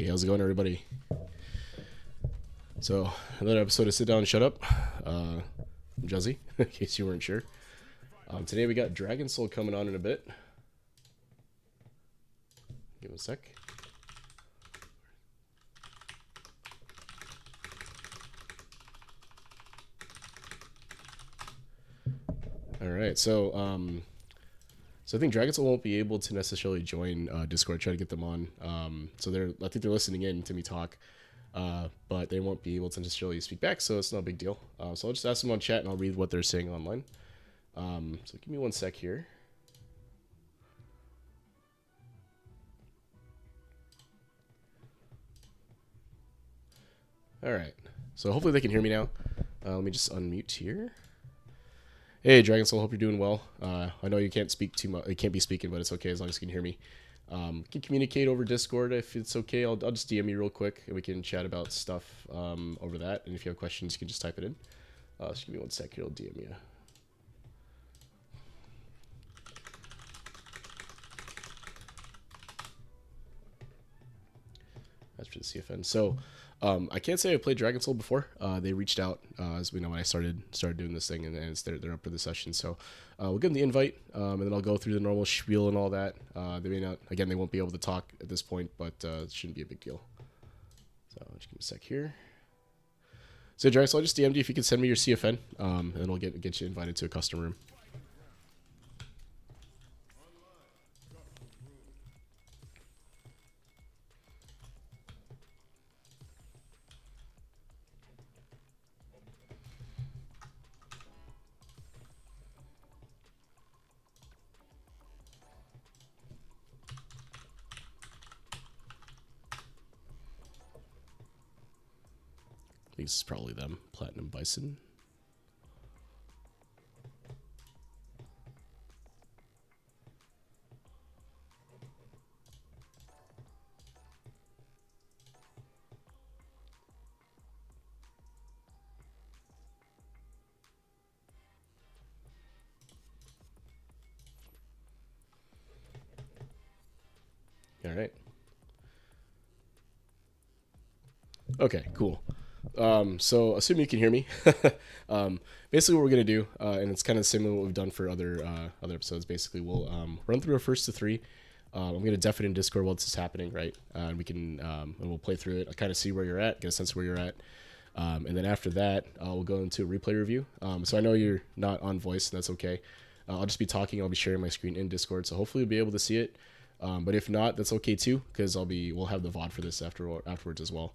How's it going, everybody? So, another episode of Sit Down and Shut Up. I'm Juzzy, in case you weren't sure. Today we got Dragon Soul coming on in a bit. Give it a sec. Alright, so I think Dragon Soul won't be able to necessarily join Discord, try to get them on. So I think they're listening in to me talk. But they won't be able to necessarily speak back, so it's not a big deal. So I'll just ask them on chat and I'll read what they're saying online. So give me one sec here. Alright, so hopefully they can hear me now. Let me just unmute here. Hey, Dragon Soul, hope you're doing well. I know you can't speak too much. You can't be speaking, but it's okay as long as you can hear me. You can communicate over Discord if it's okay. I'll just DM you real quick and we can chat about stuff over that. And if you have questions, you can just type it in. Just give me one sec here. I'll DM you. That's for the CFN. So I can't say I played Dragon Soul before. They reached out as we know when I started doing this thing, and they're up for the session. So we'll give them the invite, and then I'll go through the normal spiel and all that. They may not, again, they won't be able to talk at this point, but it shouldn't be a big deal. So just give me a sec here. So Dragon Soul, I'll just DM'd you if you can send me your CFN, and then we'll get you invited to a custom room. I think this is probably them, Modern Bison. All right. Okay, cool. So assuming you can hear me, basically what we're gonna do, and it's kind of similar to what we've done for other episodes. Basically, we'll run through our first to three. I'm gonna def it in Discord while this is happening, right? And we can and we'll play through it. I kind of see where you're at, get a sense of where you're at, and then after that, we'll go into a replay review. So I know you're not on voice, and that's okay. I'll just be talking. I'll be sharing my screen in Discord, so hopefully you'll be able to see it. But if not, that's okay too, because we'll have the VOD for this afterwards as well.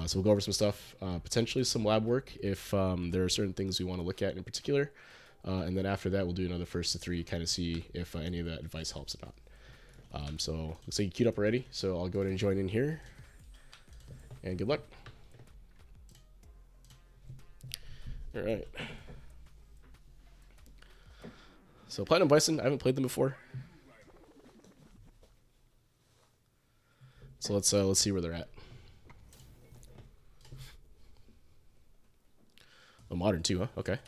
So we'll go over some stuff, potentially some lab work if there are certain things we want to look at in particular. And then after that, we'll do another first to three, kind of see if any of that advice helps or not. So looks like you queued up already. So I'll go ahead and join in here. And good luck. All right. So Platinum Bison, I haven't played them before. So let's see where they're at. Oh, modern too, huh? Okay.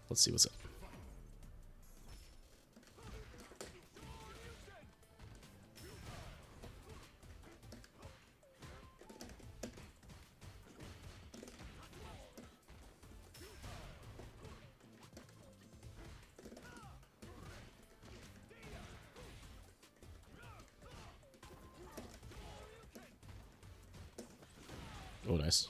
Let's see what's up. Oh, nice.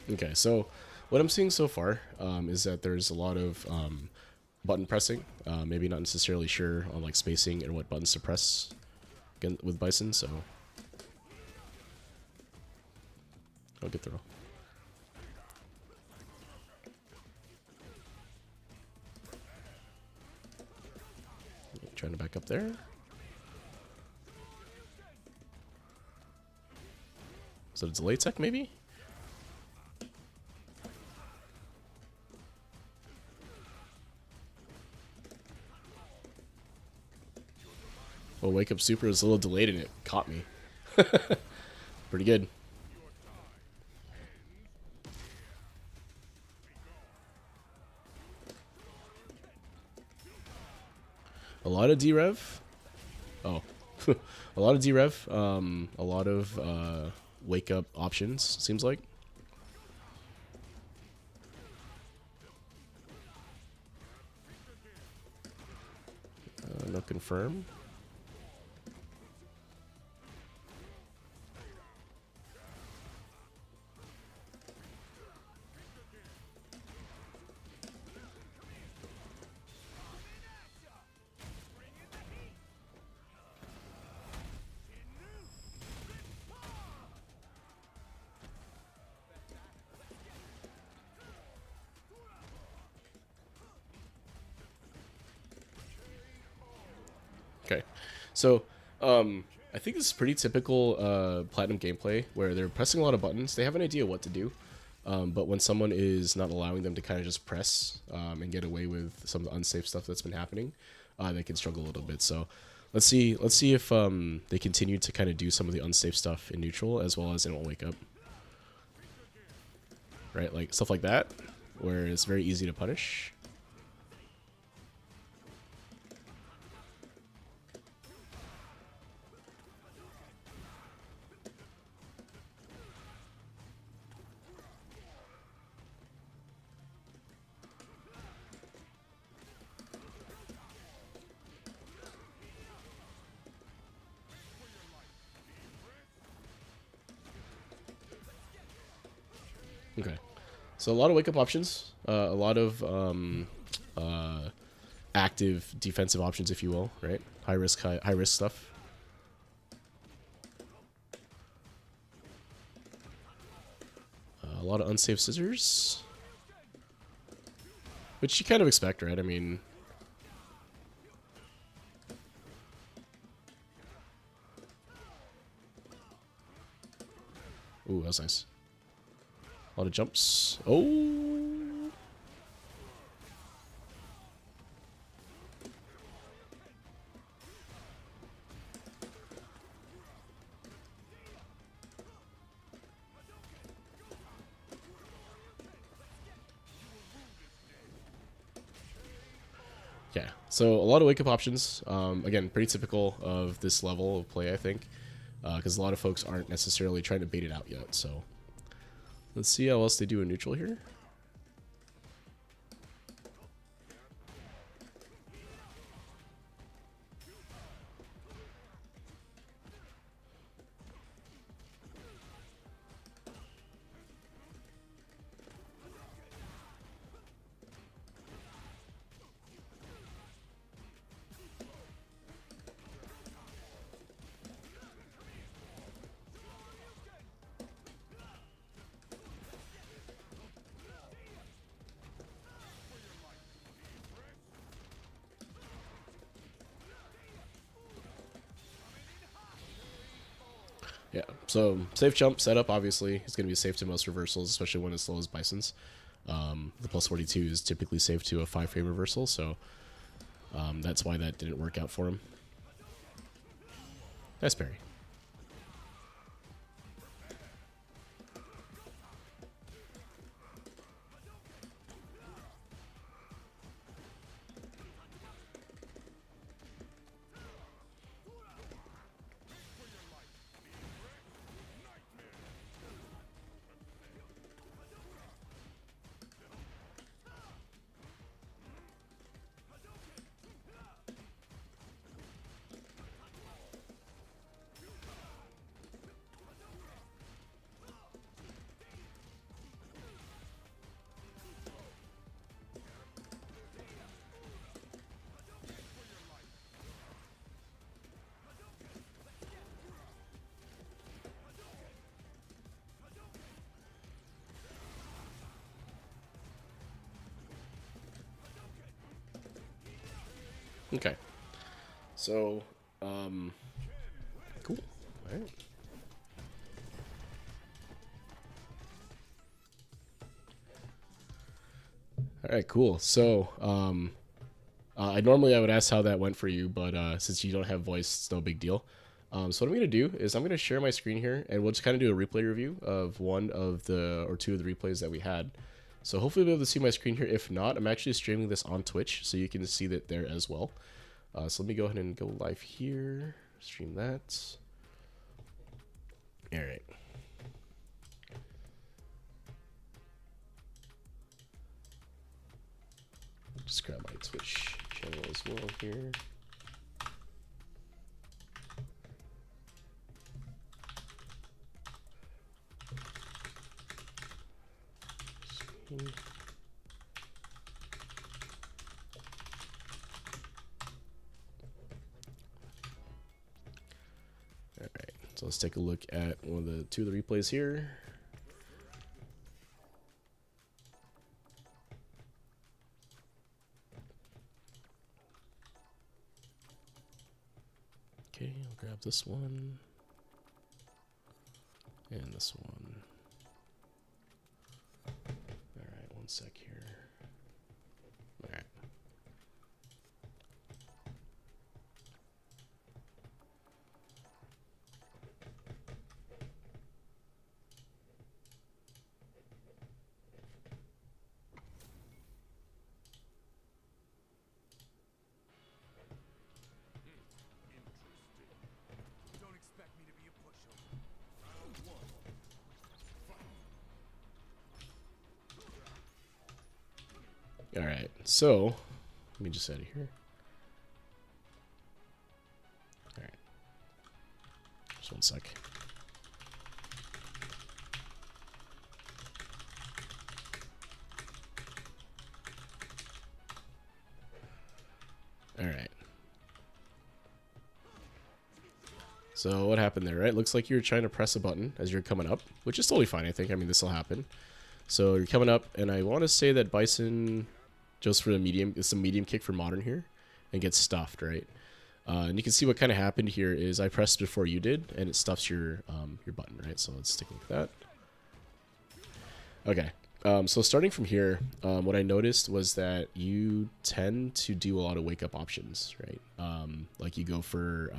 Okay, so what I'm seeing so far is that there's a lot of button pressing. Maybe not necessarily sure on like spacing and what buttons to press again with Bison. So, oh, good throw. Trying to back up there. Is that a delay tech maybe? Well, wake up super was a little delayed and it caught me. Pretty good. A lot of D-Rev. Oh. A lot of D-Rev. A lot of wake up options, seems like. No confirm. Okay, so I think this is pretty typical Platinum gameplay where they're pressing a lot of buttons. They have an idea what to do, but when someone is not allowing them to kind of just press and get away with some of the unsafe stuff that's been happening, they can struggle a little bit. So let's see if they continue to kind of do some of the unsafe stuff in neutral as well as in wake up, right? Like stuff like that, where it's very easy to punish. Okay, so a lot of wake up options, a lot of active defensive options, if you will, right? High risk stuff. A lot of unsafe scissors, which you kind of expect, right? I mean, ooh, that was nice. A lot of jumps. Oh. Yeah, so a lot of wake up options. Again, pretty typical of this level of play, I think, because a lot of folks aren't necessarily trying to bait it out yet. So let's see how else they do in neutral here. Yeah, so safe jump setup, obviously, is going to be safe to most reversals, especially when as slow as Bison's. The plus 42 is typically safe to a 5-frame reversal, so that's why that didn't work out for him. Nice parry. Okay. So, cool. All right. All right, cool. So, I would ask how that went for you, but since you don't have voice, it's no big deal. So what I'm gonna do is I'm gonna share my screen here, and we'll just kind of do a replay review of one of the or two of the replays that we had. So hopefully you'll be able to see my screen here. If not, I'm actually streaming this on Twitch, so you can see that there as well. So let me go ahead and go live here. Stream that. All right. Just grab my Twitch channel as well here. All right, so let's take a look at one of the two of the replays here. Okay, I'll grab this one and this one. All right, one sec here. All right. All right, so let me just out of here. All right, just one sec. All right. So what happened there, right? Looks like you were trying to press a button as you're coming up, which is totally fine, I think. I mean, this will happen. So you're coming up, and I want to say that Bison goes for the medium. It's a medium kick for Modern here, and gets stuffed, right? And you can see what kind of happened here is I pressed before you did, and it stuffs your button, right? So let's take a look at that. Okay. So starting from here, what I noticed was that you tend to do a lot of wake up options, right? Like you go for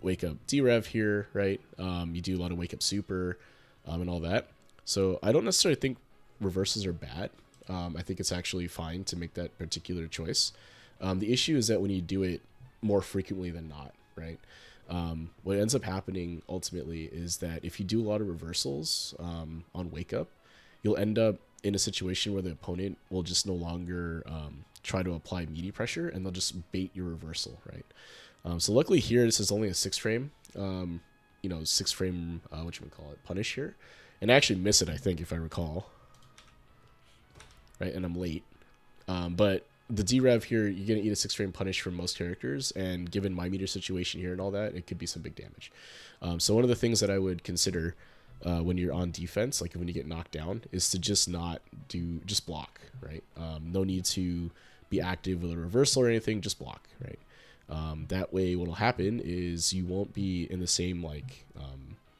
wake up D-Rev here, right? You do a lot of wake up super and all that. So I don't necessarily think reverses are bad. I think it's actually fine to make that particular choice. The issue is that when you do it more frequently than not, right? What ends up happening ultimately is that if you do a lot of reversals on wake up, you'll end up in a situation where the opponent will just no longer try to apply meaty pressure, and they'll just bait your reversal, right? So luckily here, this is only a 6 frame, 6 frame, punish here. And I actually miss it, I think, if I recall. Right, and I'm late. But the D-Rev here, you're going to eat a 6 frame punish from most characters, and given my meter situation here and all that, it could be some big damage. So one of the things that I would consider when you're on defense, like when you get knocked down, is to just just block, right? No need to be active with a reversal or anything, just block, right? That way what'll happen is you won't be in the same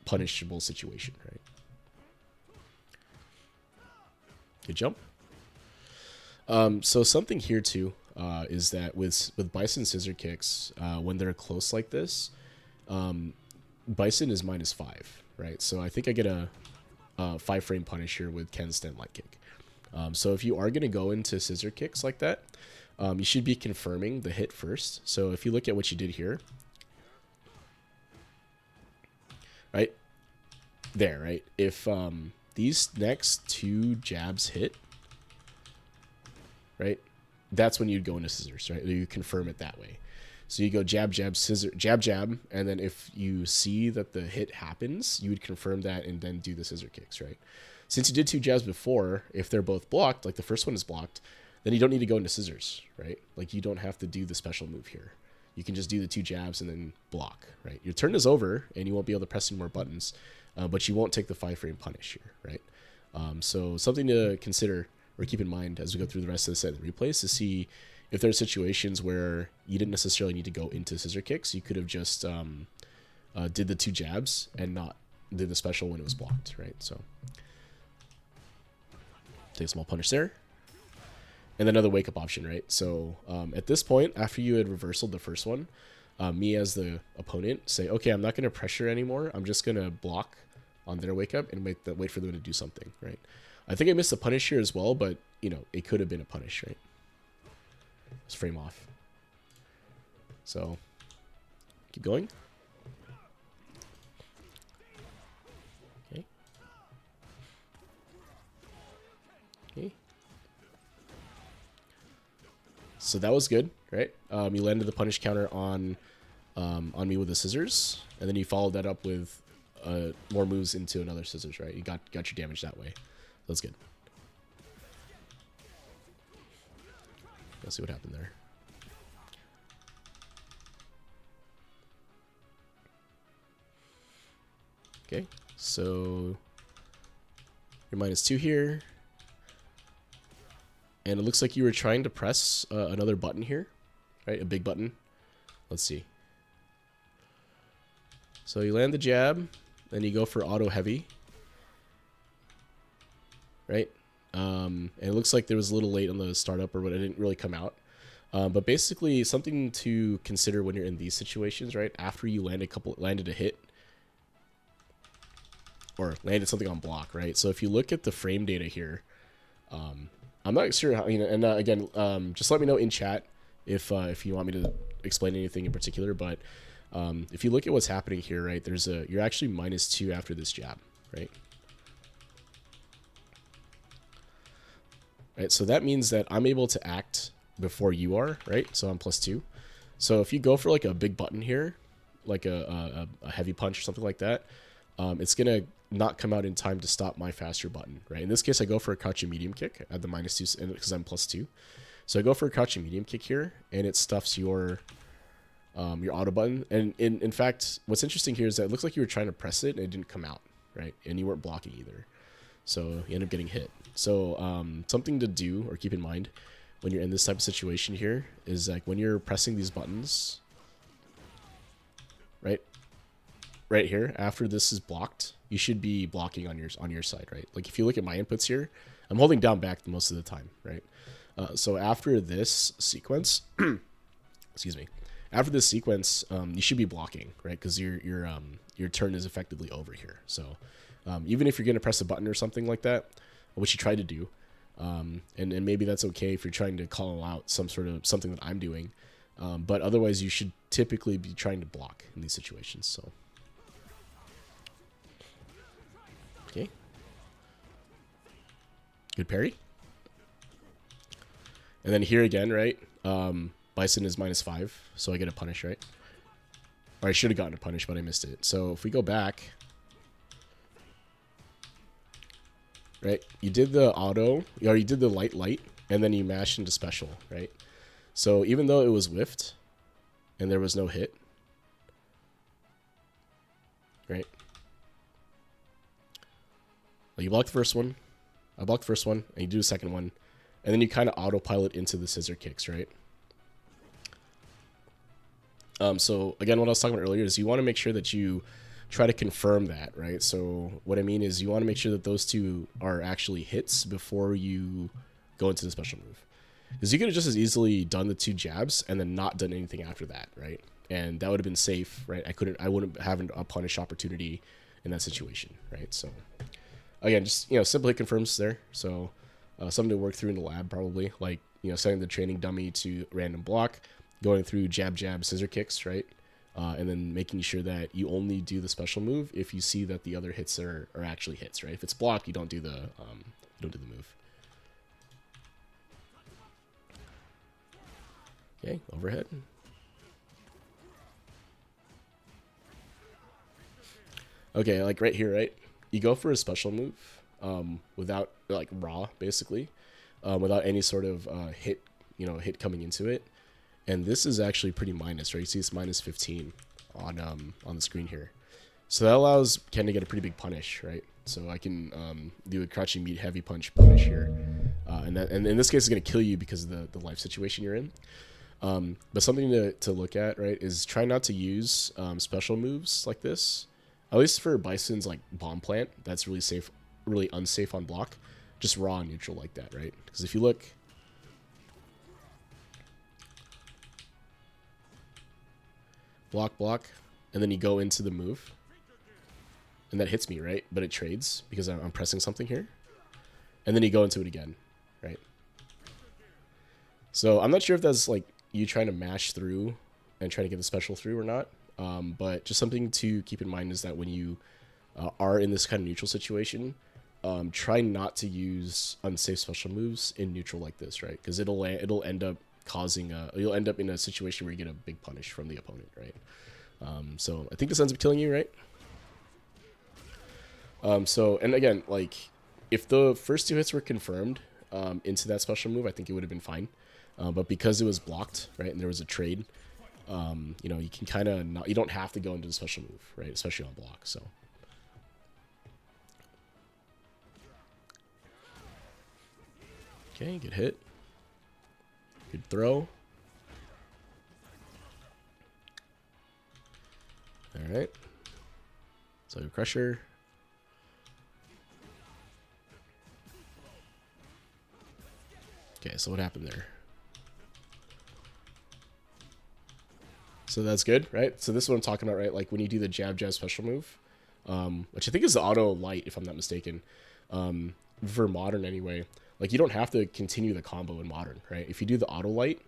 punishable situation, right? Good jump. So something here too is that with Bison scissor kicks, when they're close like this, Bison is -5, right? So I think I get a 5 frame punish here with Ken's stand light kick. So if you are going to go into scissor kicks like that, you should be confirming the hit first. So if you look at what you did here, right there, right? If these next 2 jabs hit, right, that's when you'd go into scissors, right? You confirm it that way. So you go jab, jab, scissor, jab, jab, and then if you see that the hit happens, you would confirm that and then do the scissor kicks, right? Since you did 2 jabs before, if they're both blocked, like the first one is blocked, then you don't need to go into scissors, right? Like you don't have to do the special move here. You can just do the 2 jabs and then block, right? Your turn is over and you won't be able to press any more buttons, but you won't take the 5 frame punish here, right? So something to consider or keep in mind as we go through the rest of the set of replays to see if there are situations where you didn't necessarily need to go into scissor kicks. You could have just did the 2 jabs and not did the special when it was blocked, right? So take a small punish there. and then another wake up option, right? So at this point, after you had reversaled the first one, me as the opponent say, okay, I'm not going to pressure anymore. I'm just going to block on their wake up and wait for them to do something, right? I think I missed a punish here as well, but you know, it could have been a punish, right? Let's frame off. So keep going. Okay. Okay. So that was good, right? You landed the punish counter on me with the scissors, and then you followed that up with more moves into another scissors, right? You got your damage that way. That's good. Let's see what happened there. Okay, so you're -2 here. And it looks like you were trying to press another button here, right? A big button. Let's see. So you land the jab, then you go for auto heavy, right? And it looks like there was a little late on the startup, or what, it didn't really come out. But basically, something to consider when you're in these situations, right? After you landed a hit, or landed something on block, right? So if you look at the frame data here, I'm not sure how, you know, and again, just let me know in chat if you want me to explain anything in particular, but if you look at what's happening here, right, you're actually -2 after this jab, right? Right, so that means that I'm able to act before you are, right? So I'm +2. So if you go for like a big button here, like a heavy punch or something like that, it's gonna not come out in time to stop my faster button, right? In this case, I go for a crouching medium kick at the -2 because I'm +2. So I go for a crouching medium kick here, and it stuffs your auto button. And in fact, what's interesting here is that it looks like you were trying to press it and it didn't come out, right? And you weren't blocking either, so you end up getting hit. So something to do or keep in mind when you're in this type of situation here is like when you're pressing these buttons, right here, after this is blocked, you should be blocking on your side, right? Like if you look at my inputs here, I'm holding down back most of the time, right? So after this sequence, excuse me, after this sequence, you should be blocking, right? Because your turn is effectively over here. So even if you're gonna press a button or something like that, which you try to do, and maybe that's okay if you're trying to call out something that I'm doing, but otherwise you should typically be trying to block in these situations. So. Okay. Good parry. And then here again, right? Bison is -5, so I get a punish, right? Or I should have gotten a punish, but I missed it. So if we go back, right? You did the auto, or you did the light, and then you mashed into special, right? So even though it was whiffed, and there was no hit, right? You block the first one, I block the first one, and you do the second one, and then you kind of autopilot into the scissor kicks, right? So again, what I was talking about earlier is you want to make sure that you try to confirm that, right? So what I mean is you want to make sure that those two are actually hits before you go into the special move. Because you could have just as easily done the 2 jabs and then not done anything after that, right? And that would have been safe, right? I wouldn't have a punish opportunity in that situation, right? So again, just, you know, simply confirms there. So something to work through in the lab probably, like, you know, setting the training dummy to random block, going through jab, scissor kicks, right? And then making sure that you only do the special move if you see that the other hits are actually hits, right? If it's blocked, you don't do the move. Okay, overhead. Okay, like right here, right? You go for a special move without, like, raw, basically, without any sort of hit coming into it. And this is actually pretty minus, right? You see it's -15 on the screen here. So that allows Ken to get a pretty big punish, right? So I can do a crouching meat heavy punch punish here. And in this case, it's going to kill you because of the life situation you're in. But something to look at, right, is try not to use special moves like this. At least for Bison's, like, bomb plant, that's really safe, really unsafe on block. Just raw and neutral like that, right? Because if you look, block, block, and then you go into the move, and that hits me, right? But it trades because I'm pressing something here, and then you go into it again, right? So I'm not sure if that's like you trying to mash through and trying to get the special through or not, but just something to keep in mind is that when you are in this kind of neutral situation, try not to use unsafe special moves in neutral like this, right? Because it'll end up causing you'll end up in a situation where you get a big punish from the opponent, right? So I think this ends up killing you, right? So, and again, like if the first 2 hits were confirmed into that special move, I think it would have been fine. But because it was blocked, right, and there was a trade, you know, you can kind of not, you don't have to go into the special move, right, especially on block. So. Okay, good hit. Good throw. All right. So Crusher. Okay, so what happened there? So that's good, right? So this is what I'm talking about, right? Like when you do the jab, jab special move, which I think is the auto light, if I'm not mistaken, for modern anyway. Like you don't have to continue the combo in modern, right? If you do the auto light,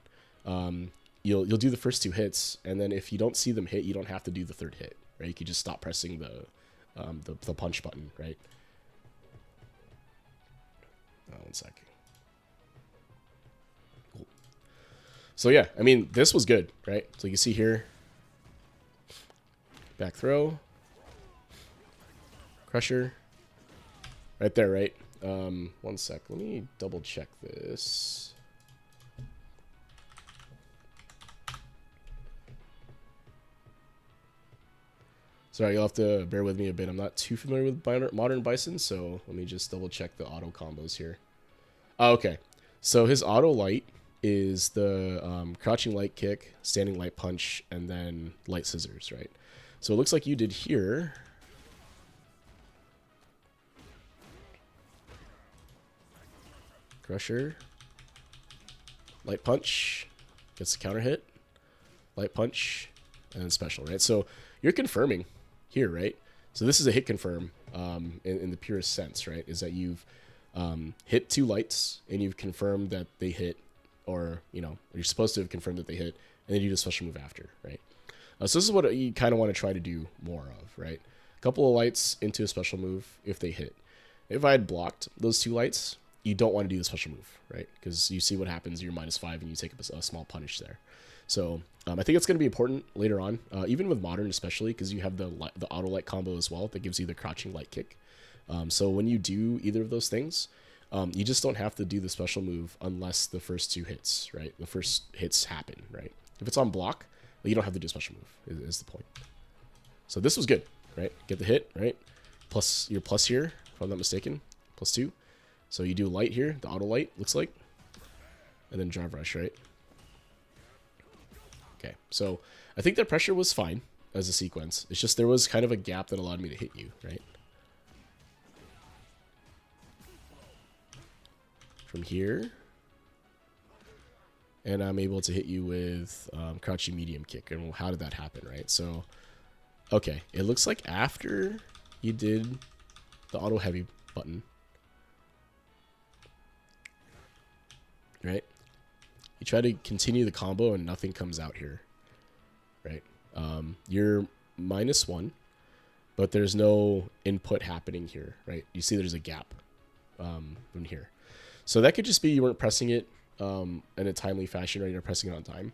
you'll do the first 2 hits, and then if you don't see them hit, you don't have to do the 3rd hit, right? You can just stop pressing the punch button, right? One sec. Cool. So yeah, I mean this was good, right? So you can see here, back throw, Crusher, right there, right? One sec. Let me double check this. Sorry, you'll have to bear with me a bit. I'm not too familiar with Modern Bison, so let me just double check the auto combos here. Oh, okay. So his auto light is the crouching light kick, standing light punch, and then light scissors, right? So it looks like you did here. Crusher, light punch, gets the counter hit, light punch, and then special, right? So you're confirming here, right? So this is a hit confirm in the purest sense, right? Is that you've hit 2 lights and you've confirmed that they hit, or, you know, you're supposed to have confirmed that they hit, and then you do the special move after, right? So this is what you kind of want to try to do more of, right? A couple of lights into a special move if they hit. If I had blocked those 2 lights, you don't want to do the special move, right? Because you see what happens, you're -5 and you take a small punish there. So I think it's going to be important later on, even with modern especially, because you have the auto light combo as well that gives you the crouching light kick. So when you do either of those things, you just don't have to do the special move unless the first 2 hits, right? The first hits happen, right? If it's on block, you don't have to do a special move, is the point. So this was good, right? Get the hit, right? Plus, your plus here, if I'm not mistaken, +2. So you do light here, the auto light, looks like. And then drive rush, right? Okay, so I think that pressure was fine as a sequence. It's just there was kind of a gap that allowed me to hit you, right? From here. And I'm able to hit you with crouching medium kick. And how did that happen, right? So, okay, it looks like after you did the auto heavy button, right? You try to continue the combo and nothing comes out here, right? You're -1, but there's no input happening here, right? You see there's a gap from here. So that could just be you weren't pressing it in a timely fashion, or you're pressing it on time.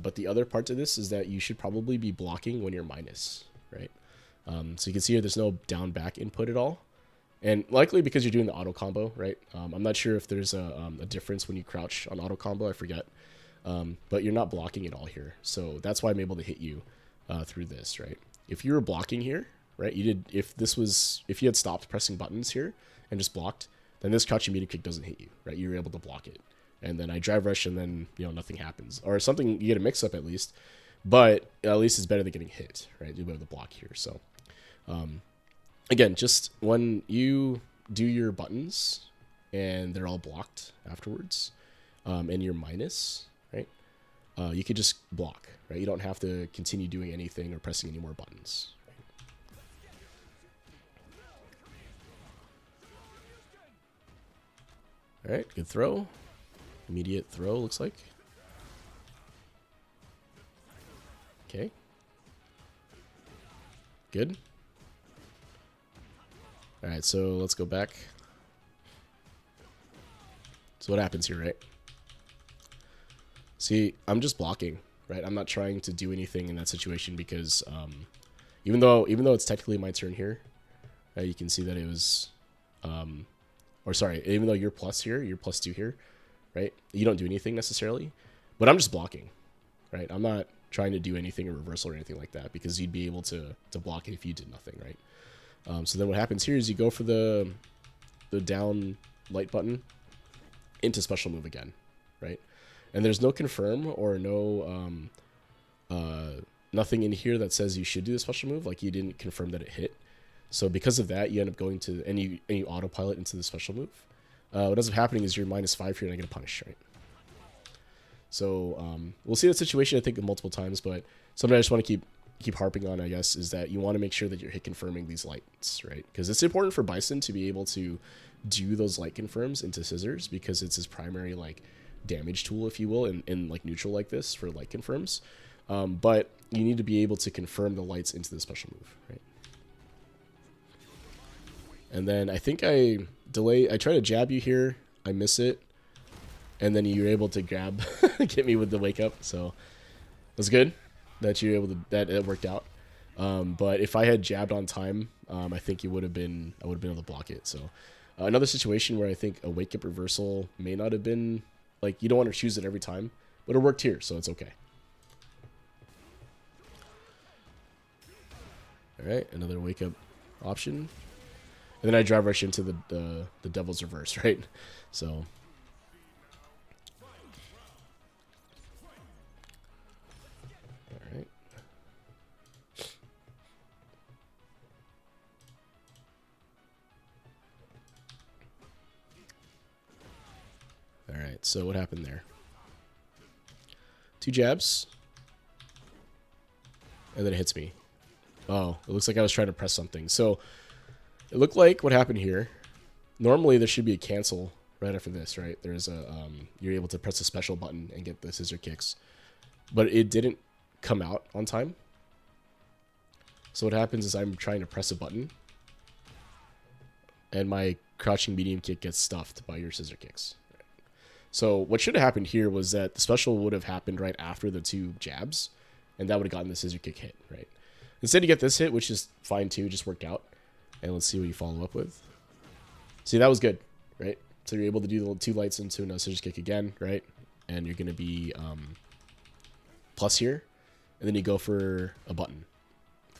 But the other part to this is that you should probably be blocking when you're minus, right? So you can see here there's no down back input at all. And likely because you're doing the auto combo, right? I'm not sure if there's a difference when you crouch on auto combo, I forget. But you're not blocking at all here. So that's why I'm able to hit you through this, right? If you were blocking here, right? If you had stopped pressing buttons here and just blocked, then this crouching medium kick doesn't hit you, right? You're able to block it. And then I drive rush and then, you know, nothing happens. Or something, you get a mix up at least. But at least it's better than getting hit, right? You'll be able to block here. So, again, just when you do your buttons and they're all blocked afterwards, and you're minus, right? you could just block, right? You don't have to continue doing anything or pressing any more buttons. All right, good throw. Immediate throw, looks like. Okay. Good. All right, so let's go back. So what happens here, right? See, I'm just blocking, right? I'm not trying to do anything in that situation because even though it's technically my turn here, you can see that it was, or sorry, even though you're plus here, you're +2 here, right? You don't do anything necessarily, but I'm just blocking, right? I'm not trying to do anything in reversal or anything like that because you'd be able to block it if you did nothing, right? So then what happens here is you go for the down light button into special move again, right? And there's no confirm or no nothing in here that says you should do the special move, like you didn't confirm that it hit. So because of that, you end up going to any autopilot into the special move. What ends up happening is you're -5 here and I get a punish, right? So we'll see that situation, I think, multiple times, but something I just want to keep harping on, I guess, is that you want to make sure that you're hit confirming these lights, right? Because it's important for Bison to be able to do those light confirms into scissors because it's his primary like damage tool, if you will, in like neutral like this for light confirms. But you need to be able to confirm the lights into the special move, right? And then I think I try to jab you here, I miss it, and then you're able to grab, get me with the wake up. So it was good that you're able to, that it worked out. But if I had jabbed on time, I think I would have been able to block it. So another situation where I think a wake up reversal may not have been, like, you don't want to choose it every time, but it worked here, so it's okay. All right, another wake up option. And then I drive rush into the devil's reverse, right? So all right. All right, so what happened there? 2 jabs. And then it hits me. Oh, it looks like I was trying to press something. So it looked like what happened here. Normally there should be a cancel right after this, right? There's a you're able to press a special button and get the scissor kicks, but it didn't come out on time. So what happens is I'm trying to press a button, and my crouching medium kick gets stuffed by your scissor kicks. So what should have happened here was that the special would have happened right after the 2 jabs, and that would have gotten the scissor kick hit, right? Instead you get this hit, which is fine too, just worked out. And let's see what you follow up with. See, that was good, right? So you're able to do the 2 lights into a scissors kick again, right? And you're going to be plus here. And then you go for a button.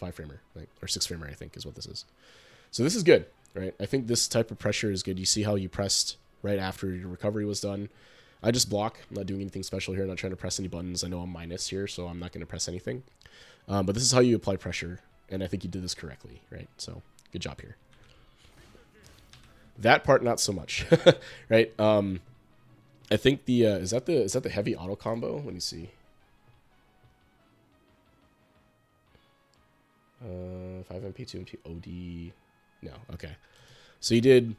5-framer, like, or 6-framer, I think is what this is. So this is good, right? I think this type of pressure is good. You see how you pressed right after your recovery was done. I just block. I'm not doing anything special here. I'm not trying to press any buttons. I know I'm minus here, so I'm not going to press anything. But this is how you apply pressure. And I think you did this correctly, right? So good job here. That part, not so much, right? I think the is that the heavy auto combo? Let me see. 5 MP, 2 MP, OD. No, okay. So you did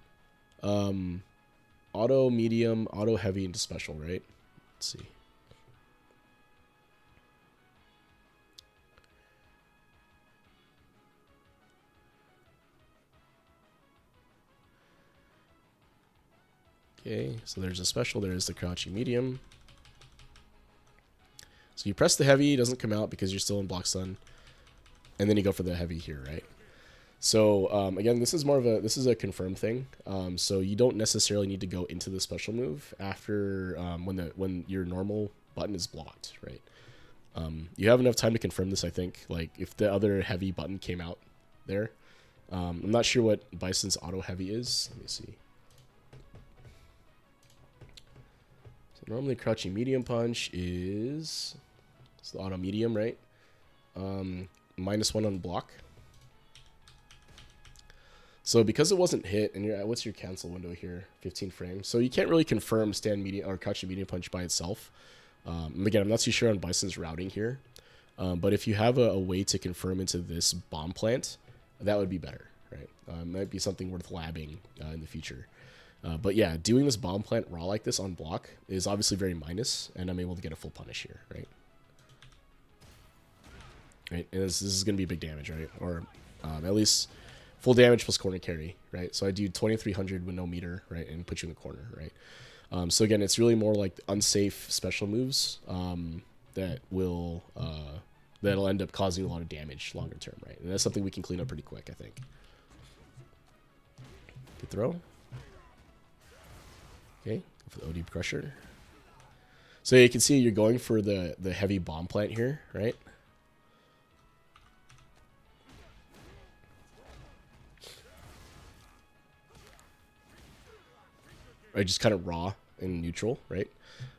auto medium, auto heavy into special, right? Let's see. Okay, so there's a special, there's the crouching medium. So you press the heavy, it doesn't come out because you're still in block stun. And then you go for the heavy here, right? So again, this is a confirm thing. So you don't necessarily need to go into the special move after when your normal button is blocked, right? You have enough time to confirm this, I think. Like if the other heavy button came out there. I'm not sure what Bison's auto heavy is. Let me see. So normally crouching medium punch is it's the auto medium, right? -1 on block. So because it wasn't hit, and you're at, what's your cancel window here? 15 frames. So you can't really confirm stand medium or crouching medium punch by itself. Again, I'm not too sure on Bison's routing here, but if you have a way to confirm into this bomb plant, that would be better, right? Might be something worth labbing in the future. But yeah, doing this bomb plant raw like this on block is obviously very minus, and I'm able to get a full punish here, right? Right, and this is going to be big damage, right? Or at least full damage plus corner carry, right? So I do 2300 with no meter, right, and put you in the corner, right? So again, it's really more like unsafe special moves that will that'll end up causing a lot of damage longer term, right? And that's something we can clean up pretty quick, I think. Good throw. Okay, go for the OD Crusher. So you can see you're going for the heavy bomb plant here, right? Right, just kind of raw and neutral, right?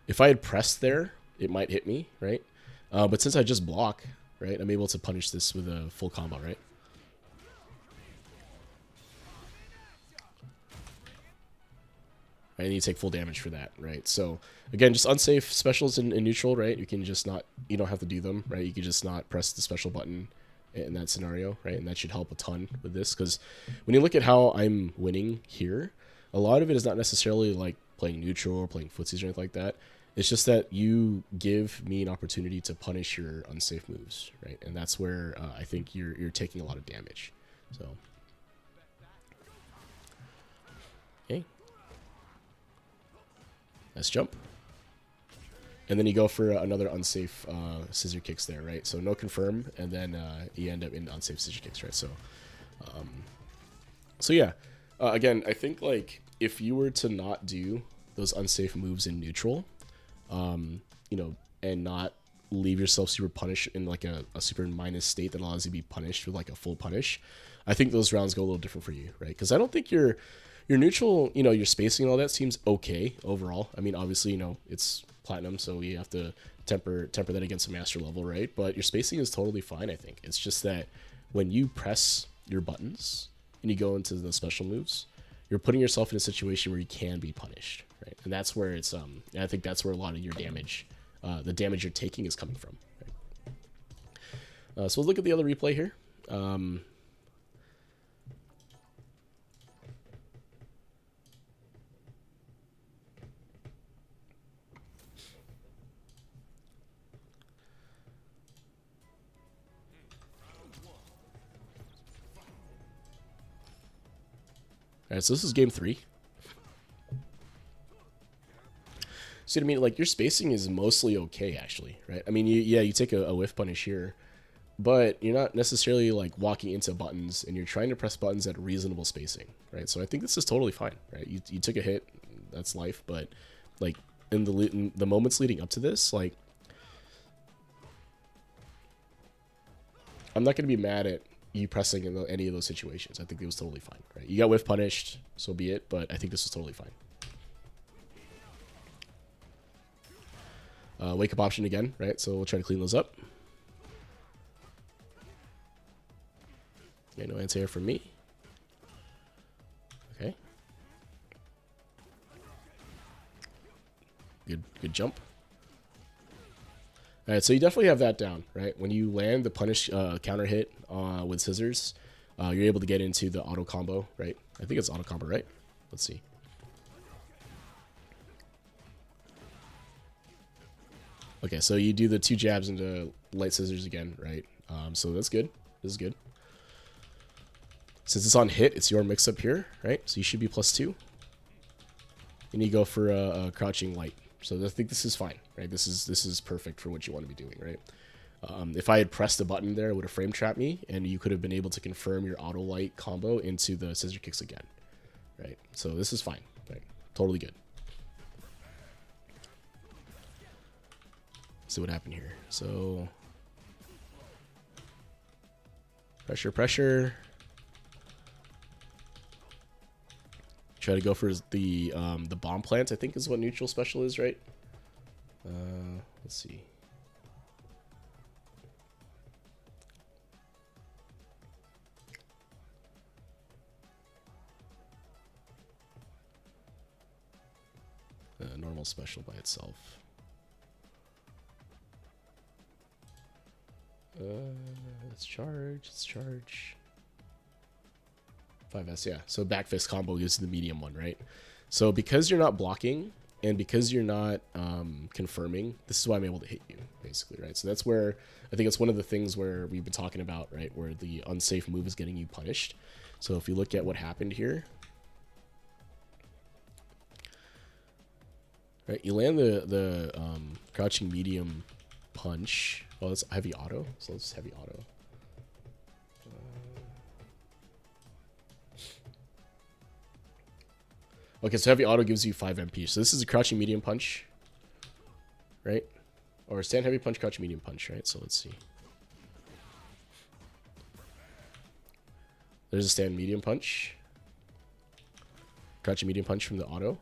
If I had pressed there, it might hit me, right? But since I just block, right, I'm able to punish this with a full combo, right? And you take full damage for that, right? So again, just unsafe specials in neutral, right? You can just not, you don't have to do them, right? You can just not press the special button in that scenario, right? And that should help a ton with this, because when you look at how I'm winning here, a lot of it is not necessarily like playing neutral or playing footsies or anything like that. It's just that you give me an opportunity to punish your unsafe moves, right? And that's where I think you're taking a lot of damage. So, okay, nice jump. And then you go for another unsafe scissor kicks there, right? So no confirm, and then you end up in unsafe scissor kicks, right? So, so yeah. Again, I think like if you were to not do those unsafe moves in neutral, you know, and not leave yourself super punished in like a super minus state that allows you to be punished with like a full punish, I think those rounds go a little different for you, right? Because I don't think your neutral, you know, your spacing and all that seems okay overall. I mean, obviously, you know, it's platinum, so you have to temper that against a master level, right? But your spacing is totally fine, I think. It's just that when you press your buttons and you go into the special moves, you're putting yourself in a situation where you can be punished, right? And that's where it's and I think that's where a lot of your damage, the damage you're taking, is coming from. Right? So let's look at the other replay here. All right, so this is game 3. So I mean, like, your spacing is mostly okay, actually, right? I mean, you take a whiff punish here, but you're not necessarily like walking into buttons, and you're trying to press buttons at reasonable spacing, right? So I think this is totally fine, right? You took a hit, that's life, but like in the moments leading up to this, like, I'm not going to be mad at you pressing in any of those situations. I think it was totally fine, right? You got whiff punished, so be it, but I think this was totally fine. Wake up option again, right? So we'll try to clean those up. Okay, no answer here from me. Okay. Good jump. All right, so you definitely have that down, right? When you land the punish counter hit with scissors, you're able to get into the auto combo, right? I think it's auto combo, right? Let's see. Okay, so you do the 2 jabs into light scissors again, right? So that's good. This is good. Since it's on hit, it's your mix-up here, right? So you should be +2. And you go for a crouching light. So I think this is fine, right? This is perfect for what you want to be doing, right? If I had pressed the button there, it would have frame trapped me, and you could have been able to confirm your auto light combo into the scissor kicks again, right? So this is fine, right? Totally good. See what happened here. So pressure. Try to go for the bomb plant, I think is what neutral special is, right? Let's see. Normal special by itself. Let's charge. Let's charge. 5S, yeah. So back fist combo is the medium one, right? So because you're not blocking and because you're not confirming, this is why I'm able to hit you, basically, right? So that's where I think it's one of the things where we've been talking about, right? Where the unsafe move is getting you punished. So if you look at what happened here, right? You land the crouching medium punch. Oh, that's heavy auto. So let's heavy auto. Okay, so heavy auto gives you 5 MP. So this is a crouching medium punch, right? Or stand heavy punch, crouching medium punch, right? So let's see. There's a stand medium punch. Crouching medium punch from the auto,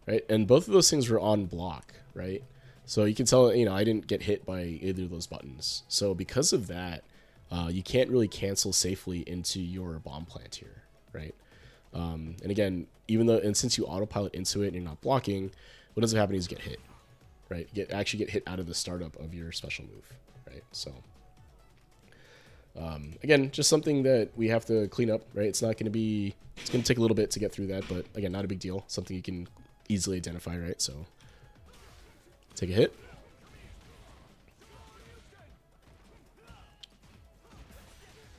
right? And both of those things were on block, right? So you can tell, you know, I didn't get hit by either of those buttons. So because of that, you can't really cancel safely into your bomb plant here, right? And again, even though, and since you autopilot into it and you're not blocking, what ends up happening is get hit, right? Actually get hit out of the startup of your special move, right? So, again, just something that we have to clean up, right? It's not going to be, it's going to take a little bit to get through that, but again, not a big deal. Something you can easily identify, right? So, take a hit.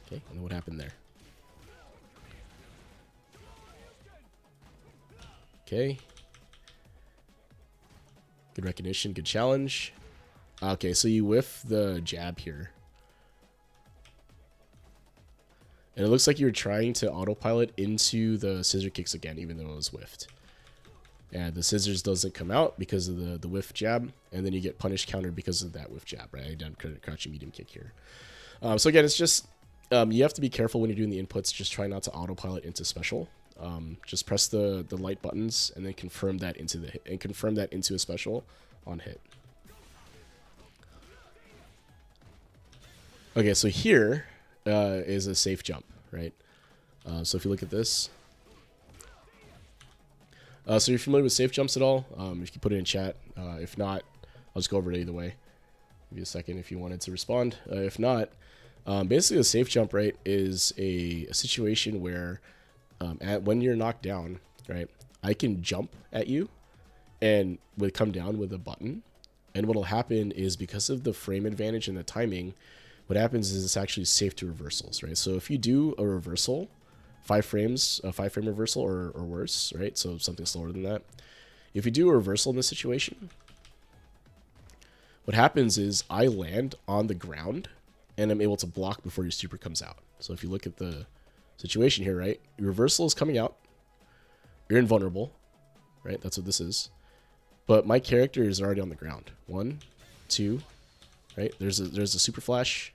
Okay, and then what happened there? Okay. Good recognition, good challenge. Okay, so you whiff the jab here. And it looks like you're trying to autopilot into the scissor kicks again, even though it was whiffed. And the scissors doesn't come out because of the whiff jab, and then you get punished countered because of that whiff jab, right? I done crouching medium kick here. So again, it's just, you have to be careful when you're doing the inputs. Just try not to autopilot into special. Just press the light buttons and then confirm that into the hit, and confirm that into a special on hit. Okay, so here is a safe jump, right? So if you look at this, so you're familiar with safe jumps at all? If you put it in chat, if not, I'll just go over it either way. Give you a second if you wanted to respond. If not, basically a safe jump, right, is a situation where when you're knocked down, right, I can jump at you and would come down with a button. And what'll happen is because of the frame advantage and the timing, what happens is it's actually safe to reversals, right? So if you do a reversal, 5 frames, a 5-frame reversal or worse, right? So something slower than that. If you do a reversal in this situation, what happens is I land on the ground and I'm able to block before your super comes out. So if you look at the situation here, right? Your reversal is coming out. You're invulnerable, right? That's what this is. But my character is already on the ground. 1, 2, right? There's a super flash.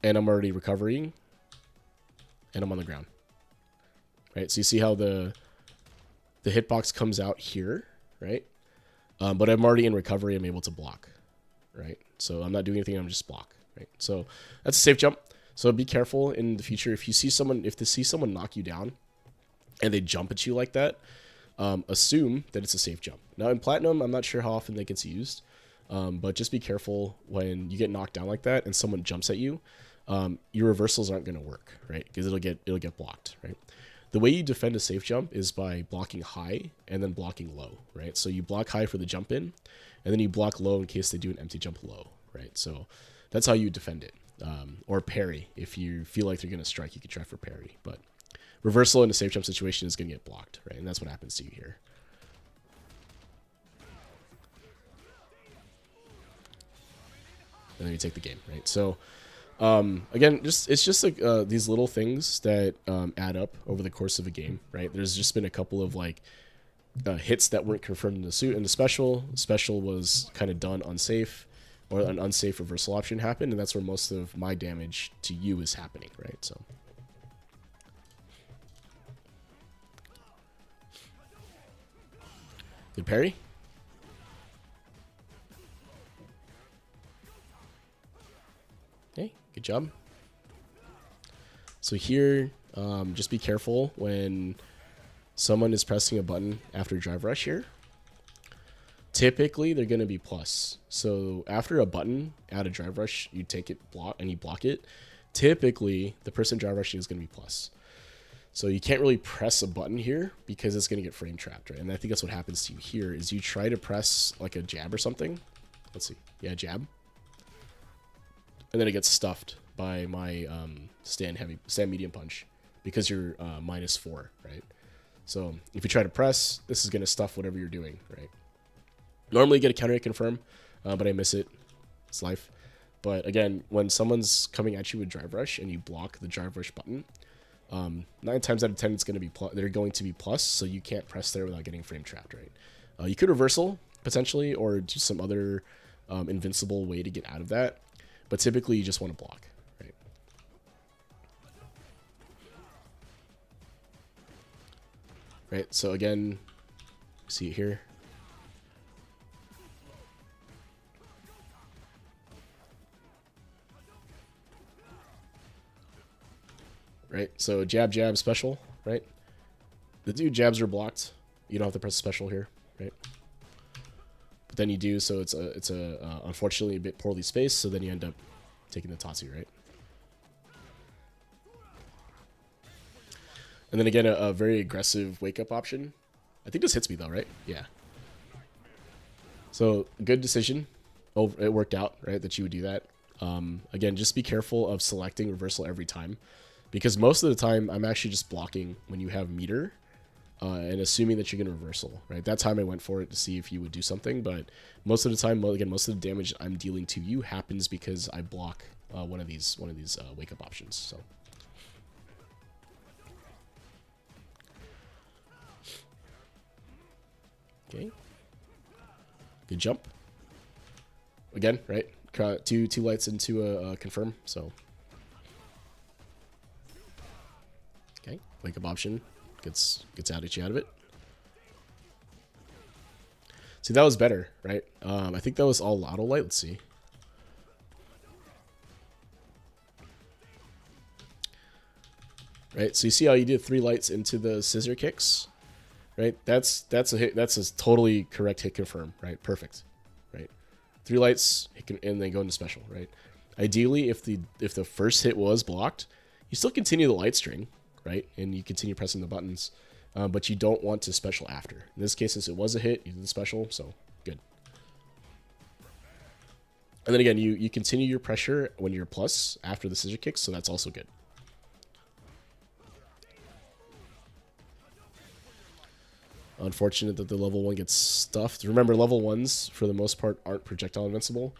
And I'm already recovering. And I'm on the ground. Right? So you see how the hitbox comes out here, right? But I'm already in recovery. I'm able to block, right? So I'm not doing anything. I'm just block, right? So that's a safe jump. So be careful in the future. If you see someone, if they see someone knock you down and they jump at you like that, assume that it's a safe jump. Now in Platinum, I'm not sure how often that gets used, but just be careful when you get knocked down like that and someone jumps at you. Your reversals aren't going to work, right? Because it'll get blocked, right? The way you defend a safe jump is by blocking high and then blocking low, right? So you block high for the jump in, and then you block low in case they do an empty jump low, right? So that's how you defend it. Or parry. If you feel like they're going to strike, you can try for parry. But reversal in a safe jump situation is going to get blocked, right? And that's what happens to you here. And then you take the game, right? So again, it's just like these little things that add up over the course of a game, right? There's just been a couple of like hits that weren't confirmed in the suit, and the special was kind of done unsafe, or an unsafe reversal option happened, and that's where most of my damage to you is happening, right? So good parry. Okay, good job. So here, just be careful when someone is pressing a button after drive rush here. Typically, they're going to be plus. So after a button, add a drive rush, you take it and you block it. Typically, the person drive rushing is going to be plus. So you can't really press a button here because it's going to get frame trapped, right? And I think that's what happens to you here is you try to press like a jab or something. Let's see. Yeah, jab. And then it gets stuffed by my stand medium punch because you're -4, right? So if you try to press, this is going to stuff whatever you're doing, right? Normally you get a counter hit confirm, but I miss it. It's life. But again, when someone's coming at you with drive rush and you block the drive rush button, 9 times out of 10 it's going to be they're going to be plus, so you can't press there without getting frame trapped, right? You could reversal potentially or do some other invincible way to get out of that, but typically you just want to block, right? Right. So again, see it here. Right, so jab, jab, special, right? The two jabs are blocked. You don't have to press special here, right? But then you do, so it's a unfortunately a bit poorly spaced. So then you end up taking the Tatsu, right? And then again, a very aggressive wake up option. I think this hits me though, right? Yeah. So good decision. Oh, it worked out, right? That you would do that. Again, just be careful of selecting reversal every time. Because most of the time, I'm actually just blocking when you have meter and assuming that you're going to reversal, right? That time I went for it to see if you would do something, but most of the time, again, most of the damage I'm dealing to you happens because I block one of these wake up options. So. Okay. Good jump. Again, right? Two lights into a confirm, so. Okay, wake up option gets out of it. See, that was better, right? I think that was all auto light. Let's see. Right, so you see how you did 3 lights into the scissor kicks, right? That's a hit. That's a totally correct hit confirm, right? Perfect, right? 3 lights and then go into special, right? Ideally, if the first hit was blocked, you still continue the light string. Right, and you continue pressing the buttons, but you don't want to special after. In this case, since it was a hit, you did the special, so good. And then again, you continue your pressure when you're plus after the scissor kicks, so that's also good. Unfortunate that the level 1 gets stuffed. Remember, level 1s for the most part aren't projectile invincible,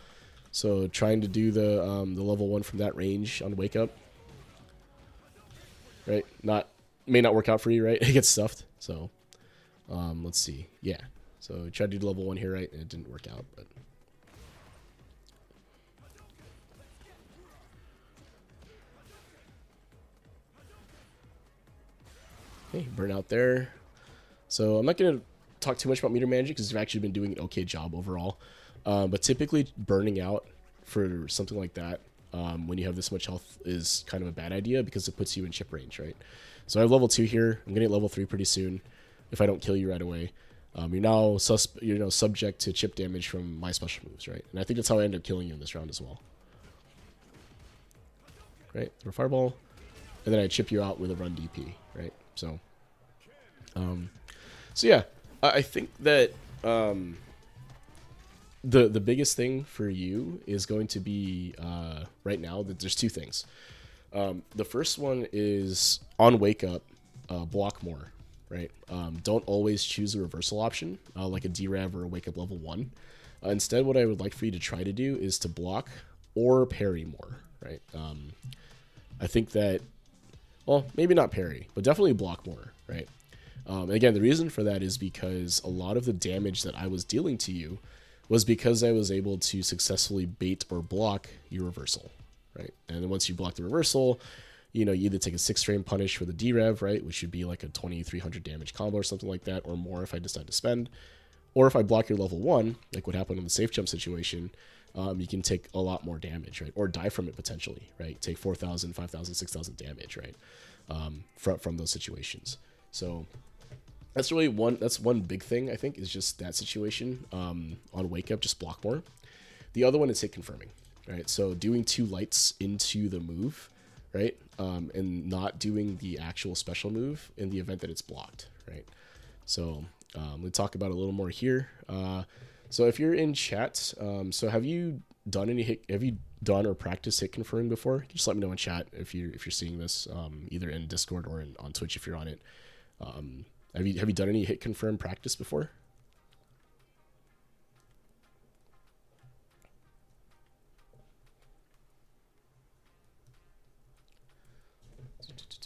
so trying to do the level 1 from that range on wake up. Right, may not work out for you, right? It gets stuffed. So, let's see. Yeah, so tried to do level 1 here, right? And it didn't work out, but okay, burn out there. So I'm not gonna talk too much about meter managing because I've actually been doing an okay job overall. But typically, burning out for something like that. When you have this much health is kind of a bad idea because it puts you in chip range, right? So I have level 2 here. I'm gonna get level 3 pretty soon if I don't kill you right away. You're now subject to chip damage from my special moves, right? And I think that's how I end up killing you in this round as well. Right, throw a fireball, and then I chip you out with a run DP, right? So, so yeah, I think that the biggest thing for you is going to be right now that there's 2 things. The first one is on wake up, block more, right? Don't always choose a reversal option like a D-Rev or a wake up level 1. Instead, what I would like for you to try to do is to block or parry more, right? I think that, well, maybe not parry, but definitely block more, right? And again, the reason for that is because a lot of the damage that I was dealing to you was because I was able to successfully bait or block your reversal, right? And then once you block the reversal, you either take a 6-frame punish for the D-Rev, right? Which would be like a 2300 damage combo or something like that, or more if I decide to spend. Or if I block your level 1, like what happened in the safe jump situation, you can take a lot more damage, right? Or die from it potentially, right? Take 4,000, 5,000, 6,000 damage, right? From those situations. So That's really one. That's one big thing I think is just that situation. On wake up, just block more. The other one is hit confirming, right? So doing 2 lights into the move, right? And not doing the actual special move in the event that it's blocked, right? So let's talk about it a little more here. So if you're in chat, so have you done any hit? Have you done or practiced hit confirming before? Just let me know in chat if you're seeing this, either in Discord or on Twitch if you're on it. Have you done any hit confirm practice before?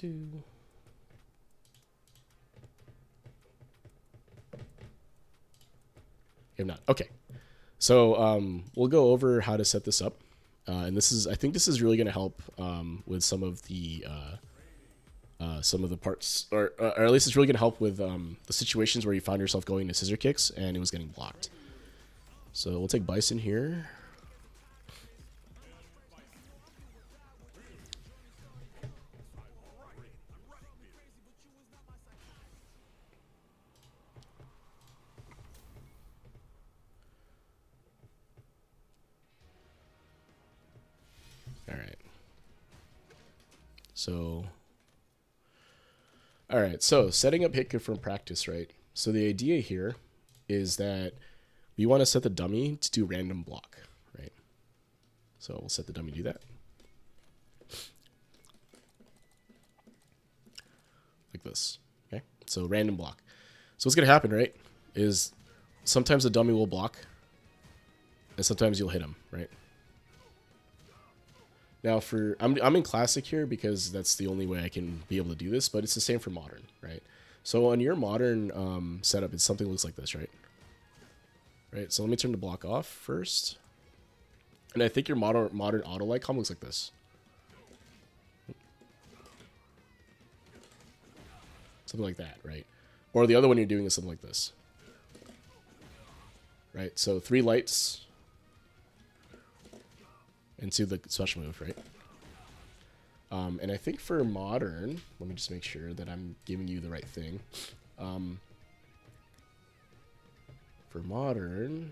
You have not. Okay. So we'll go over how to set this up. And I think this is really going to help with some of the parts, or at least it's really going to help with the situations where you found yourself going to scissor kicks and it was getting blocked. So we'll take Bison here. All right. So setting up hit confirm practice, right? So the idea here is that we want to set the dummy to do random block, right? So we'll set the dummy to do that. Like this, okay? So random block. So what's going to happen, right, is sometimes the dummy will block and sometimes you'll hit him, right? Now I'm in classic here because that's the only way I can be able to do this, but it's the same for modern, right? So on your modern setup, it's something that looks like this, right? Right. So let me turn the block off first, and I think your modern auto light com looks like this. Something like that, right? Or the other one you're doing is something like this, right? So 3 lights into the special move, right? And I think for modern, let me just make sure that I'm giving you the right thing. For modern,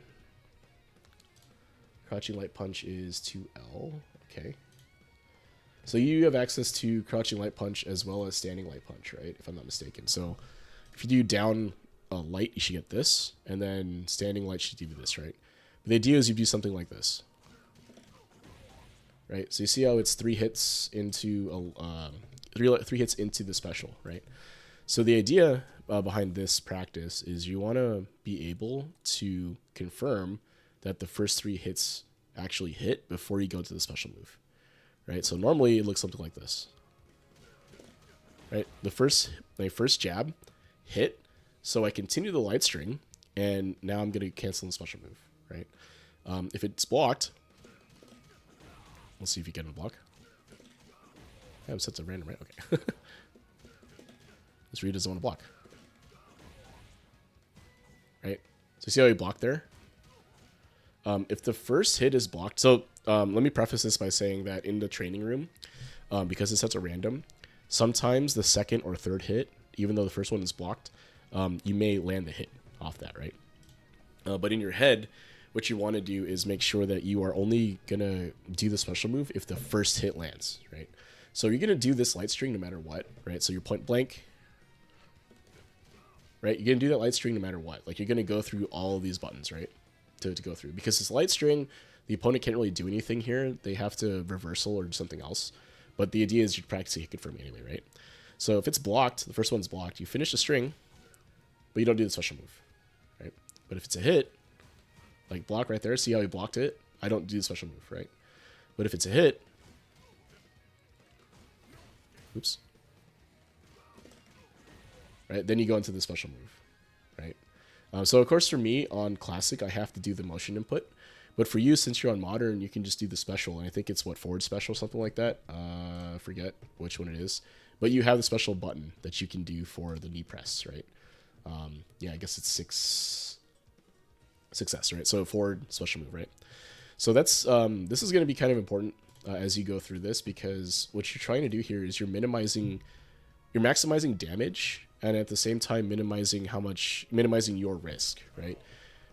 crouching light punch is 2L. Okay. So you have access to crouching light punch as well as standing light punch, right? If I'm not mistaken. So if you do down light, you should get this, and then standing light should do this, right? But the idea is you do something like this. Right, so you see how it's 3 hits into three hits into the special, right? So the idea behind this practice is you want to be able to confirm that the first 3 hits actually hit before you go to the special move, right? So normally it looks something like this, right? My first jab hit, so I continue the light string, and now I'm going to cancel the special move, right? If it's blocked, let's see if you get a block. Yeah, it sets a random, right? Okay. This read doesn't want to block. Right? So see how he blocked there? If the first hit is blocked, so let me preface this by saying that in the training room, because it sets a random, sometimes the second or third hit, even though the first one is blocked, you may land the hit off that, right? But in your head, what you want to do is make sure that you are only going to do the special move if the first hit lands, right? So you're going to do this light string no matter what, right? So you're point blank, right? You're going to do that light string no matter what. Like, you're going to go through all of these buttons, right? To go through. Because this light string, the opponent can't really do anything here. They have to reversal or do something else. But the idea is you're practicing hit confirm anyway, right? So if it's blocked, the first one's blocked, you finish the string, but you don't do the special move, right? But if it's a hit, like block right there, see how he blocked it? I don't do the special move, right? But if it's a hit, oops, right, then you go into the special move, right? So of course for me on classic, I have to do the motion input, but for you, since you're on modern, you can just do the special, and I think it's what, forward special, something like that. I forget which one it is, but you have the special button that you can do for the knee press, right? Yeah, I guess it's 6S, right? So forward special move, right? So that's this is going to be kind of important as you go through this, because what you're trying to do here is you're maximizing damage and at the same time minimizing your risk, right?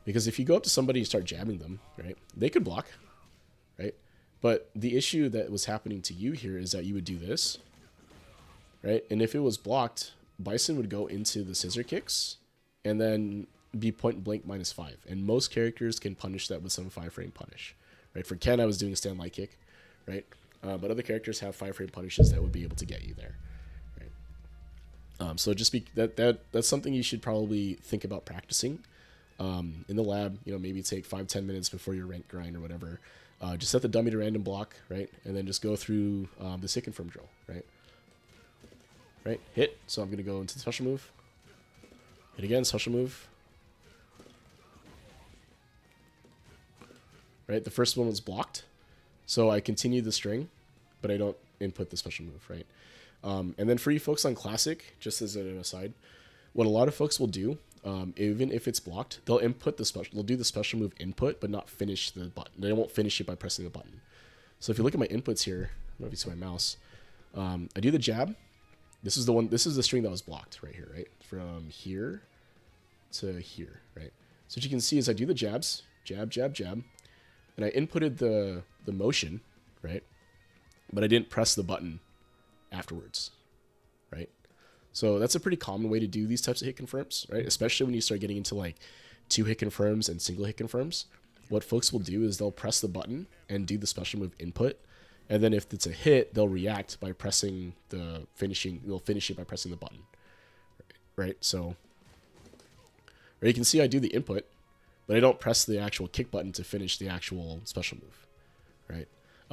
Because if you go up to somebody and start jabbing them, right, they could block, right? But the issue that was happening to you here is that you would do this, right? And if it was blocked, Bison would go into the scissor kicks and then be point blank -5. And most characters can punish that with some 5-frame punish, right? For Ken, I was doing a stand light kick, right? But other characters have 5-frame punishes that would be able to get you there, right? So just be that's something you should probably think about practicing in the lab. You know, maybe take 5-10 minutes before your rank grind or whatever. Just set the dummy to random block, right? And then just go through the hit confirm drill, right? Right, hit. So I'm going to go into the special move. Hit again, special move. Right, the first one was blocked. So I continue the string, but I don't input the special move, right? And then for you folks on Classic, just as an aside, what a lot of folks will do, even if it's blocked, they'll do the special move input, but not finish the button. They won't finish it by pressing the button. So if you look at my inputs here, I don't know if you see my mouse, I do the jab. This is the string that was blocked right here, right? From here to here, right? So what you can see is I do the jabs, jab, jab, jab, and I inputted the motion, right? But I didn't press the button afterwards, right? So that's a pretty common way to do these types of hit confirms, right? Especially when you start getting into like 2 hit confirms and single hit confirms. What folks will do is they'll press the button and do the special move input. And then if it's a hit, they'll react by pressing they'll finish it by pressing the button, right? So, or you can see I do the input, but I don't press the actual kick button to finish the actual special move, right?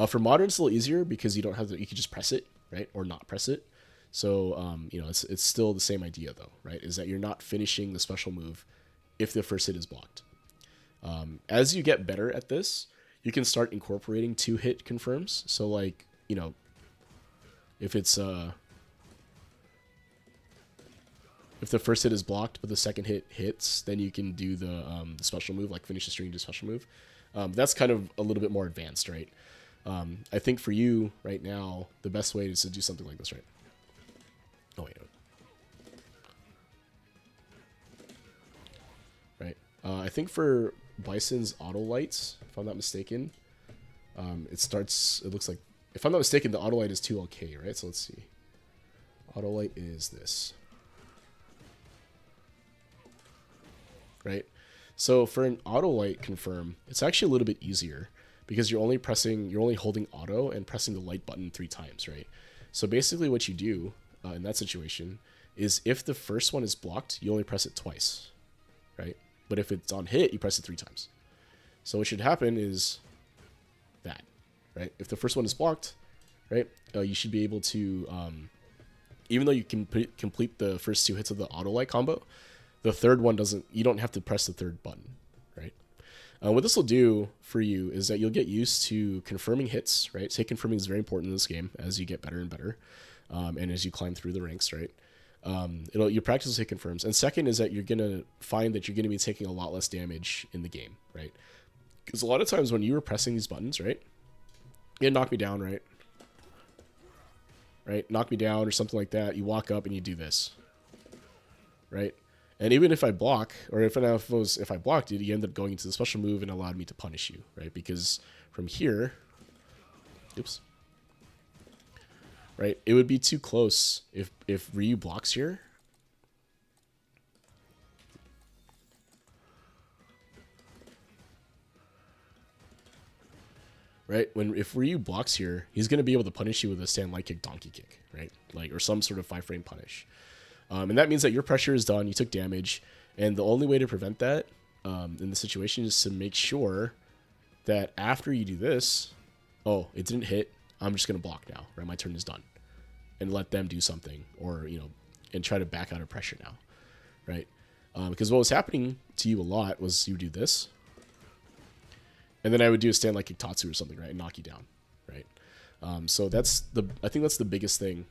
For Modern, it's a little easier because you don't have you can just press it, right? Or not press it. So, you know, it's still the same idea though, right? Is that you're not finishing the special move if the first hit is blocked. As you get better at this, you can start incorporating 2 hit confirms. So like, you know, if it's if the first hit is blocked but the second hit hits, then you can do the special move, like finish the string to special move. That's kind of a little bit more advanced, right? I think for you right now, the best way is to do something like this, right? Oh wait. Right. I think for Bison's auto lights, if I'm not mistaken, it looks like, if I'm not mistaken, the auto light is 2LK, right? So let's see. Auto light is this. Right? So for an auto light confirm, it's actually a little bit easier because you're only holding auto and pressing the light button 3 times, right? So basically what you do in that situation is if the first one is blocked, you only press it twice, right? But if it's on hit, you press it 3 times. So what should happen is that, right? If the first one is blocked, right, you should be able to, even though you can complete the first 2 hits of the auto light combo, the third one you don't have to press the third button, right? What this will do for you is that you'll get used to confirming hits, right? So hit confirming is very important in this game as you get better and better, and as you climb through the ranks, right? You practice hit confirms. And second is that you're going to find that you're going to be taking a lot less damage in the game, right? Because a lot of times when you were pressing these buttons, right, you knock me down, right? Right? Knock me down or something like that. You walk up and you do this, right? And even if I block, or if I blocked it, you end up going into the special move and allowed me to punish you, right? Because from here, oops. Right, it would be too close if Ryu blocks here. Right, if Ryu blocks here, he's going to be able to punish you with a stand light kick, donkey kick, right? Like, or some sort of 5-frame punish. And that means that your pressure is done, you took damage, and the only way to prevent that in the situation is to make sure that after you do this, oh, it didn't hit, I'm just going to block now, right? My turn is done. And let them do something, or, you know, and try to back out of pressure now, right? Because what was happening to you a lot was you do this, and then I would do a stand like Kitatsu or something, right, and knock you down, right? So I think that's the biggest thing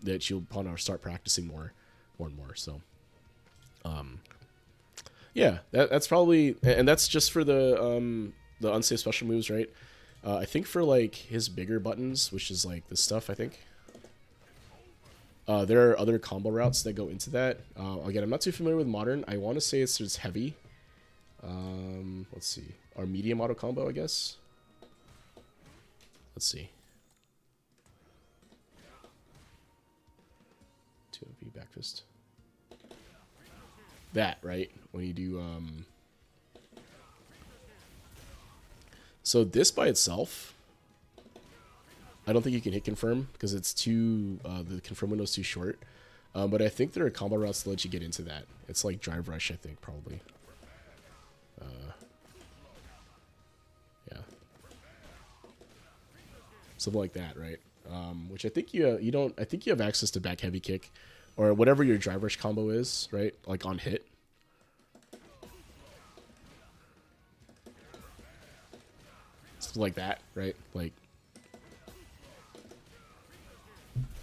that you'll want to start practicing more and more. So, yeah, that's probably, and that's just for the unsafe special moves, right? I think for like his bigger buttons, which is like this stuff, I think. There are other combo routes that go into that. Again, I'm not too familiar with modern. I want to say it's just heavy. Let's see. Our medium auto combo, I guess. Let's see. 2MP back fist. That, right? When you do, So this by itself, I don't think you can hit confirm because it's too, the confirm window is too short. But I think there are combo routes to let you get into that. It's like drive rush, I think, probably. Yeah. Something like that, right? Which I think you don't. I think you have access to back heavy kick, or whatever your drive rush combo is, right? Like on hit. Something like that, right? Like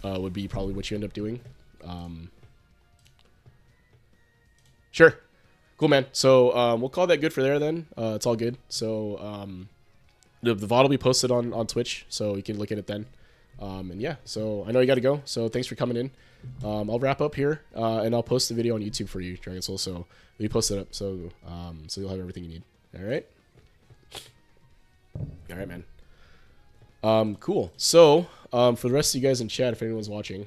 would be probably what you end up doing. Sure, cool, man. So we'll call that good for there then. It's all good. So the VOD will be posted on Twitch, so you can look at it then. And yeah, so I know you got to go. So thanks for coming in. I'll wrap up here, and I'll post the video on YouTube for you, Dragon Soul. So we post it up, so so you'll have everything you need. All right. All right, man. Cool. So, for the rest of you guys in chat, if anyone's watching,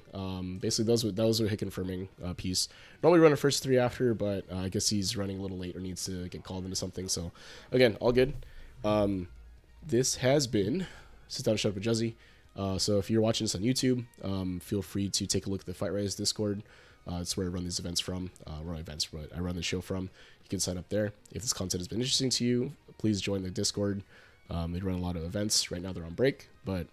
basically those were hit confirming piece. Normally run a first 3 after, but I guess he's running a little late or needs to get called into something. So, again, all good. This has been Sit Down, Shut Up, with Juzzy. So if you're watching this on YouTube, feel free to take a look at the Fight Rise Discord. It's where I run these events from. Run events, but I run the show from. You can sign up there. If this content has been interesting to you, please join the Discord. They run a lot of events. Right now they're on break, but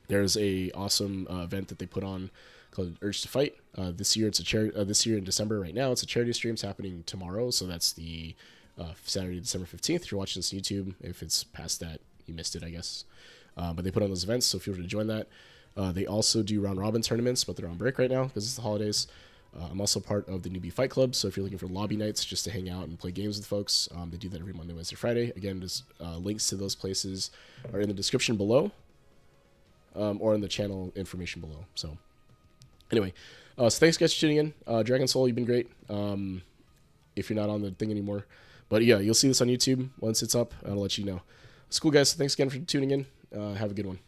there's a awesome event that they put on called Urge to Fight. This year it's a charity. This year in December, right now it's a charity stream. It's happening tomorrow, so that's the Saturday, December 15th. If you're watching this on YouTube, if it's past that, you missed it, I guess. But they put on those events, so feel free to join that. They also do round robin tournaments, but they're on break right now because it's the holidays. I'm also part of the Newbie Fight Club, so if you're looking for lobby nights just to hang out and play games with folks, they do that every Monday, Wednesday, Friday. Again, just links to those places are in the description below, or in the channel information below. So anyway, so thanks guys for tuning in. Dragon Soul, you've been great. If you're not on the thing anymore, but yeah, you'll see this on YouTube once it's up. I'll let you know. It's cool, guys. So thanks again for tuning in. Have a good one.